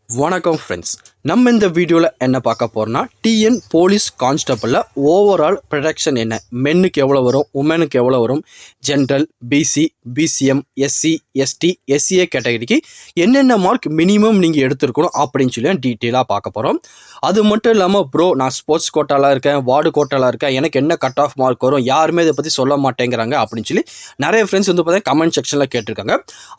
வணக்கம் ஃப்ரெண்ட்ஸ், நம்ம இந்த வீடியோவில் என்ன பார்க்க போகிறோம்னா டிஎன் போலீஸ் கான்ஸ்டபிளில் ஓவரால் ப்ரொடக்ஷன் என்ன, மென்னுக்கு எவ்வளோ வரும், உமனுக்கு எவ்வளோ வரும், general, BC, BCM, SC, ST, SCA கேட்டகரிக்கு என்னென்ன மார்க் மினிமம் நீங்கள் எடுத்துருக்கணும் அப்படின்னு சொல்லி டீட்டெயிலாக பார்க்க போகிறோம். அது மட்டும் இல்லாமல் ப்ரோ நான் ஸ்போர்ட்ஸ் கோட்டாலாம் இருக்கேன், வார்டு கோட்டாலாம் இருக்கேன், எனக்கு என்ன கட் ஆஃப் மார்க் வரும், யாருமே இதை பற்றி சொல்ல மாட்டேங்கிறாங்க அப்படின்னு சொல்லி நிறைய ஃப்ரெண்ட்ஸ் வந்து பார்த்தீங்கன்னா கமெண்ட் செக்ஷனில் கேட்டிருக்காங்க.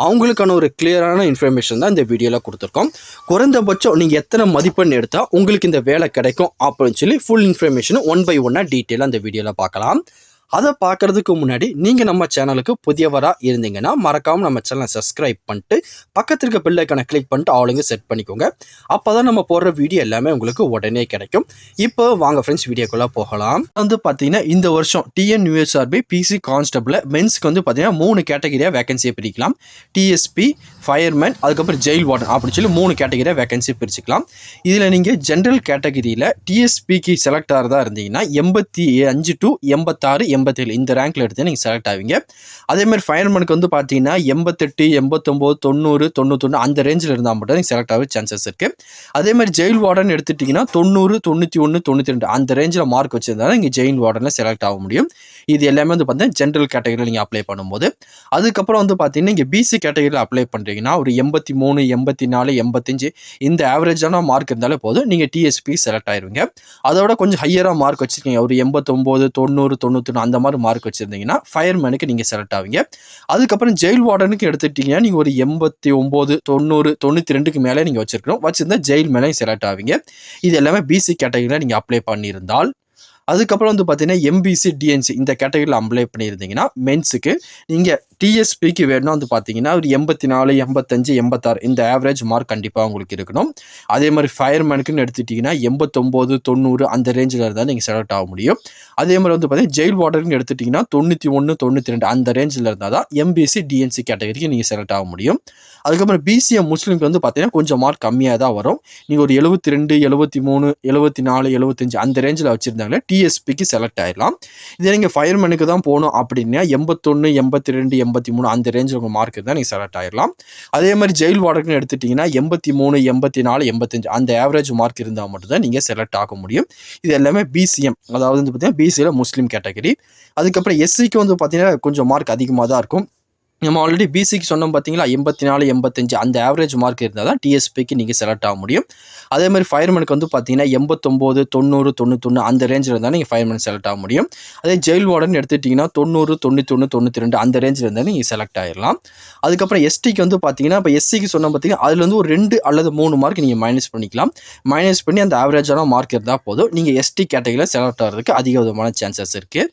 அவங்களுக்கான ஒரு கிளியரான இன்ஃபர்மேஷன் தான் இந்த வீடியோவில் கொடுத்துருக்கோம். குறைந்தபட்சம் நீங்கள் எத்தனை மதிப்பெண் எடுத்தால் உங்களுக்கு இந்த வேலை கிடைக்கும் அப்படின்னு சொல்லி ஃபுல் இன்ஃபர்மேஷன் ஒன் பை ஒன்னாக டீட்டெயிலாக அந்த வீடியோவில் பார்க்கலாம். அதை பார்க்குறதுக்கு முன்னாடி நீங்கள் நம்ம சேனலுக்கு புதியவராக இருந்தீங்கன்னா மறக்காமல் நம்ம சேனலை சப்ஸ்கிரைப் பண்ணிட்டு பக்கத்தில் இருக்க பெல் ஐக்கானை கிளிக் பண்ணிட்டு ஆளுங்க செட் பண்ணிக்கோங்க. அப்போ தான் நம்ம போடுற வீடியோ எல்லாமே உங்களுக்கு உடனே கிடைக்கும். இப்போ வாங்க ஃப்ரெண்ட்ஸ் வீடியோக்குள்ளே போகலாம். வந்து பார்த்தீங்கன்னா இந்த வருஷம் டிஎன்யூஎஸ்ஆர்பி பிசி கான்ஸ்டபிள் மென்ஸ்க்கு வந்து பார்த்தீங்கன்னா 3 கேட்டகரியாக வேகன்சியை பிரிக்கலாம். டிஎஸ்பி, ஃபயர்மேன், அதுக்கப்புறம் ஜெயில் வார்டன் அப்படின்னு சொல்லி 3 கேட்டகரியாக வேகன்சி பிரிச்சுக்கலாம். இதில் நீங்கள் ஜென்ரல் கேட்டகரியில் டிஎஸ்பிக்கு செலக்ட் ஆகிறதா இருந்தீங்கன்னா 85 to 86, 87 இந்த ரேங்க்ல எடுத்து நீங்கள் செலக்ட் ஆவீங்க. அதேமாதிரி ஃபயர்மேனுக்கு வந்து பார்த்தீங்கன்னா 88, 89, 90, 91 அந்த ரேஞ்சில் இருந்தால் மட்டும் நீங்கள் செலக்ட் ஆக சான்சஸ் இருக்குது. அதேமாதிரி ஜெயில் வார்டன் எடுத்துட்டிங்கன்னா 90, 91, 92 அந்த ரேஞ்சில் மார்க் வச்சுருந்தாலும் நீங்கள் ஜெயில் வார்டனில் செலக்ட் ஆக முடியும். இது எல்லாமே வந்து பார்த்தீங்கன்னா ஜென்ரல் கேட்டகரியில் நீங்கள் அப்ளை பண்ணும்போது. அதுக்கப்புறம் வந்து பார்த்தீங்கன்னா நீங்கள் பிசி கேட்டகரியில் அப்ளை பண்ணுறீங்கன்னா ஒரு 83, 84, 85 இந்த ஆவரேஜான மார்க் இருந்தாலே போதும், நீங்கள் டிஎஸ்பி செலக்ட் ஆயிருவீங்க. அதோட கொஞ்சம் ஹையராக மார்க் வச்சுருக்கீங்க, ஒரு 89, 90, 91 அந்த மாதிரி மார்க் வச்சுருந்தீங்கன்னா ஃபயர்மேனுக்கு நீங்கள் செலக்ட் ஆவீங்க. அதுக்கப்புறம் ஜெயில் வார்டனுக்கு எடுத்துட்டீங்கன்னா நீங்கள் ஒரு 89, 90, 92க்கு மேலே நீங்கள் வச்சுருந்தா ஜெயில் மேலே செலக்ட் ஆவீங்க. இது எல்லாமே பிசி கேட்டகரியில் நீங்கள் அப்ளை பண்ணியிருந்தால். அதுக்கப்புறம் வந்து பார்த்தீங்கன்னா எம்பிசி, டிஎன்சி இந்த கேட்டகரியில் அப்ளை பண்ணியிருந்தீங்கன்னா மென்ஸுக்கு நீங்கள் டிஎஸ்பிக்கு வேணும்னா வந்து பார்த்தீங்கன்னா ஒரு 84, 85, 86 இந்த ஆவரேஜ் மார்க் கண்டிப்பாக உங்களுக்கு இருக்கணும். அதே மாதிரி ஃபயர்மேனுக்குன்னு எடுத்துட்டிங்கன்னா 89, 90 அந்த ரேஞ்சில் இருந்தால் நீங்கள் செலக்ட் ஆக முடியும். அதே மாதிரி வந்து பார்த்தீங்கன்னா ஜெயில் வார்டனுக்கு எடுத்துட்டிங்கன்னா 91, 92 அந்த ரேஞ்சில் இருந்தால் தான் எம்பிசி, டிஎன்சி கேட்டகரிக்கு நீங்கள் செலக்ட் ஆக முடியும். அதுக்கப்புறம் பிசிஎம் முஸ்லீம்க்கு வந்து பார்த்தீங்கன்னா கொஞ்சம் மார்க் கம்மியாக தான் வரும். நீங்கள் ஒரு 72, 73, 74, 75 அந்த ரேஞ்சில் வச்சுருந்தாங்களே டிஎஸ்பிக்கு செலக்ட் ஆகிடலாம். இதே நீங்கள் ஃபயர்மேனுக்கு தான் போகணும் அப்படின்னா 81, 82, 83 அந்த ரேஞ்சில் உங்கள் மார்க் இருந்தால் நீங்கள் செலக்ட் ஆகிடலாம். அதே மாதிரி ஜெயில் வார்டனுக்கு எடுத்துட்டிங்கன்னா 83, 84, 85 அந்த ஆவரேஜ் மார்க் இருந்தால் மட்டும்தான் நீங்கள் செலக்ட் ஆக முடியும். இது எல்லாமே பிசிஎம், அதாவது வந்து பார்த்தீங்கன்னா பிசியில் முஸ்லீம் கேட்டகரி. அதுக்கப்புறம் எஸ்சிக்கு வந்து பார்த்தீங்கன்னா கொஞ்சம் மார்க் அதிகமாக தான் இருக்கும். நம்ம ஆல்ரெடி பிசிக்கு சொன்னோம் பார்த்தீங்களா, 84, 85 அந்த ஆவரேஜ் மார்க் இருந்தால் தான் டிஎஸ்பிக்கு நீங்கள் செலக்ட் ஆக முடியும். அதே மாதிரி ஃபயர்மேனுக்கு வந்து பார்த்தீங்கன்னா 89, 90, 91 அந்த ரேஞ்சில் இருந்தால் நீங்கள் ஃபயர்மேன் செலக்ட் ஆக முடியும். அதே ஜெயில் வார்டன் எடுத்துட்டிங்கன்னா 90, 91, 92 அந்த ரேஞ்சில் இருந்தால் நீங்கள் செலக்ட் ஆகிடலாம். அதுக்கப்புறம் எஸ்டிக்கு வந்து பார்த்தீங்கன்னா இப்போ எஸ்சிக்கு சொன்னோம் பார்த்தீங்கன்னா அதில் வந்து ஒரு 2 அல்லது 3 மார்க் நீங்கள் மைனஸ் பண்ணிக்கலாம். மைனஸ் பண்ணி அந்த ஆவரேஜான மார்க் இருந்தால் போதும், நீங்கள் எஸ்டி கேட்டகரியில் செலக்ட் ஆகிறதுக்கு அதிக விதமான சான்சஸ் இருக்குது.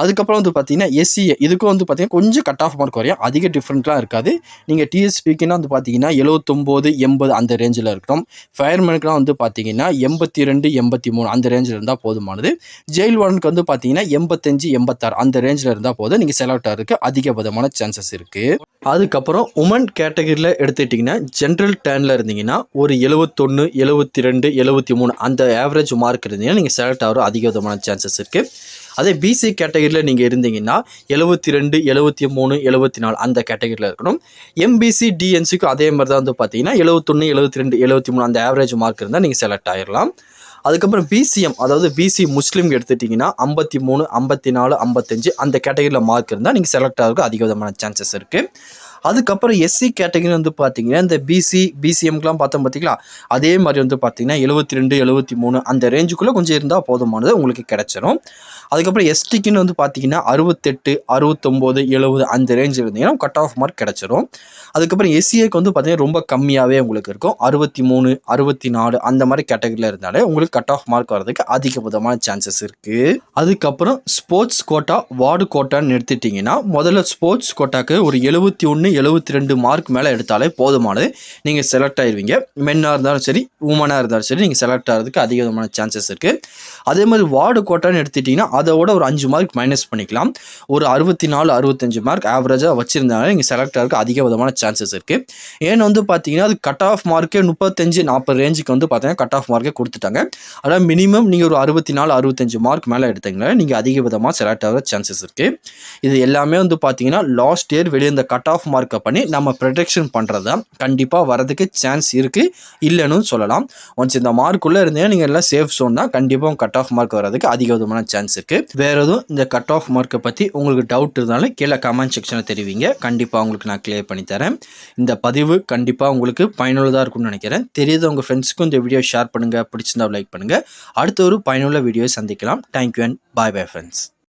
அதுக்கப்புறம் வந்து பார்த்தீங்கன்னா எஸ்சிஏ இதுக்கும் வந்து பார்த்தீங்கன்னா கொஞ்சம் கட் ஆஃப் மார்க் வரையும் அதிக டிஃப்ரெண்ட்லாம் இருக்காது. நீங்கள் டிஎஸ்பிக்குன்னா வந்து பார்த்தீங்கன்னா 79, 80 அந்த ரேஞ்சில் இருக்கணும். ஃபயர்மேனுக்குலாம் வந்து பார்த்தீங்கன்னா 82, 83 அந்த ரேஞ்சில் இருந்தால் போதுமானது. ஜெயில் வார்டனுக்கு வந்து பார்த்தீங்கன்னா 85, 86 அந்த ரேஞ்சில் இருந்தால் போதும், நீங்கள் செலக்ட் ஆகிறதுக்கு அதிக விதமான சான்சஸ் இருக்குது. அதுக்கப்புறம் உமன் கேட்டகரியில் எடுத்துட்டிங்கன்னா ஜென்ரல் டேர்னில் இருந்தீங்கன்னா ஒரு 71, 72, 73 அந்த ஆவரேஜ் மார்க் இருந்தீங்கன்னா நீங்கள் செலக்ட் ஆகிற அதிக விதமான சான்சஸ் இருக்குது. அதே பிசி கேட்டகரியில் நீங்கள் இருந்தீங்கன்னா 72, 73, 74 அந்த கேட்டகரியில் இருக்கணும். எம்பிசி, டிஎன்சிக்கும் அதே மாதிரி தான் வந்து பார்த்தீங்கன்னா 71, 72, 73 அந்த ஆவரேஜ் மார்க் இருந்தால் நீங்கள் செலக்ட் ஆகிடலாம். அதுக்கப்புறம் பிசிஎம், அதாவது பிசி முஸ்லீம் எடுத்துட்டிங்கன்னா 53, 54, 55 அந்த கேட்டகரியில் மார்க் இருந்தால் நீங்கள் செலக்ட் ஆகிறதுக்கு அதிக விதமான சான்சஸ் இருக்குது. அதுக்கப்புறம் எஸ்சி கேட்டகரி வந்து பார்த்தீங்கன்னா இந்த பிசிஎம்க்குலாம் பார்த்தோம் பார்த்தீங்களா, அதே மாதிரி வந்து பார்த்தீங்கன்னா 72, 73 அந்த ரேஞ்சுக்குள்ளே கொஞ்சம் இருந்தால் போதுமானது உங்களுக்கு கிடைச்சிடும். அதுக்கப்புறம் எஸ்டிக்குன்னு வந்து பார்த்தீங்கன்னா 68, 69, 70 அந்த ரேஞ்சில் இருந்தீங்கன்னா கட் ஆஃப் மார்க் கிடைச்சிடும். அதுக்கப்புறம் எஸ்சிஏக்கு வந்து பார்த்தீங்கன்னா ரொம்ப கம்மியாகவே உங்களுக்கு இருக்கும். 63, 64 அந்த மாதிரி கேட்டகரியில் இருந்தாலே உங்களுக்கு கட் ஆஃப் மார்க் வரதுக்கு அதிக விதமான சான்சஸ் இருக்குது. அதுக்கப்புறம் ஸ்போர்ட்ஸ் கோட்டா, வார்டு கோட்டான்னு எடுத்துட்டிங்கன்னா முதல்ல ஸ்போர்ட்ஸ் கோட்டாக்கு ஒரு 71, 72 மார்க் மேலே எடுத்தாலே போதுமானது, நீங்கள் செலக்ட் ஆயிடுவீங்க. மென்னாக இருந்தாலும் சரி, உமனாக இருந்தாலும் சரி நீங்கள் செலக்ட் ஆகிறதுக்கு அதிக விதமான சான்சஸ் இருக்குது. அதே மாதிரி வார்டு கோட்டான்னு எடுத்துட்டிங்கன்னா அதோட ஒரு 5 மார்க் மைனஸ் பண்ணிக்கலாம். ஒரு 64, 65 மார்க் ஆவரேஜாக வச்சுருந்தாலும் நீங்கள் செலக்ட் ஆகிறதுக்கு அதிக விதமான சான்சஸ் இருக்குது. ஏன்னு வந்து பார்த்தீங்கன்னா அது கட் ஆஃப் மார்க்கே 35, 40 ரேஞ்சுக்கு வந்து பார்த்தீங்கன்னா கட் ஆஃப் மார்க்கே கொடுத்துட்டாங்க. அதாவது மினிமம் நீங்கள் ஒரு 64, 65 மார்க் மேலே எடுத்தீங்கன்னா நீங்கள் அதிக விதமாக செலக்ட் ஆகிற சான்சஸ் இருக்குது. இது எல்லாமே வந்து பார்த்தீங்கன்னா லாஸ்ட் இயர் வெளியே இந்த கட் ஆஃப் மார்க்கை பண்ணி நம்ம ப்ரொடெக்ஷன் பண்ணுறது தான் கண்டிப்பாக வரதுக்கு சான்ஸ் இருக்குது, இல்லைன்னு சொல்லலாம். ஒன்ஸ் இந்த மார்க்குள்ளே இருந்தீங்கன்னா நீங்கள் எல்லாம் சேஃப் ஜோன் தான். கண்டிப்பாக கட் ஆஃப் மார்க் வரதுக்கு அதிக விதமான சான்ஸ் இருக்குது. வேறு எதுவும் இந்த கட் ஆஃப் மார்க்கை பற்றி உங்களுக்கு டவுட் இருந்தாலும் கீழே கமெண்ட் செக்ஷனில் தெரிவிங்க. கண்டிப்பாக உங்களுக்கு நான் கிளியர் பண்ணி தரேன். இந்த பதிவு கண்டிப்பாக உங்களுக்கு பயனுள்ளதாக இருக்கும்னு நினைக்கிறேன். தெரியாத உங்கள் ஃப்ரெண்ட்ஸுக்கும் இந்த வீடியோ ஷேர் பண்ணுங்கள், பிடிச்சிருந்தா லைக் பண்ணுங்கள். அடுத்த ஒரு பயனுள்ள வீடியோவை சந்திக்கலாம். Thank you and bye bye friends.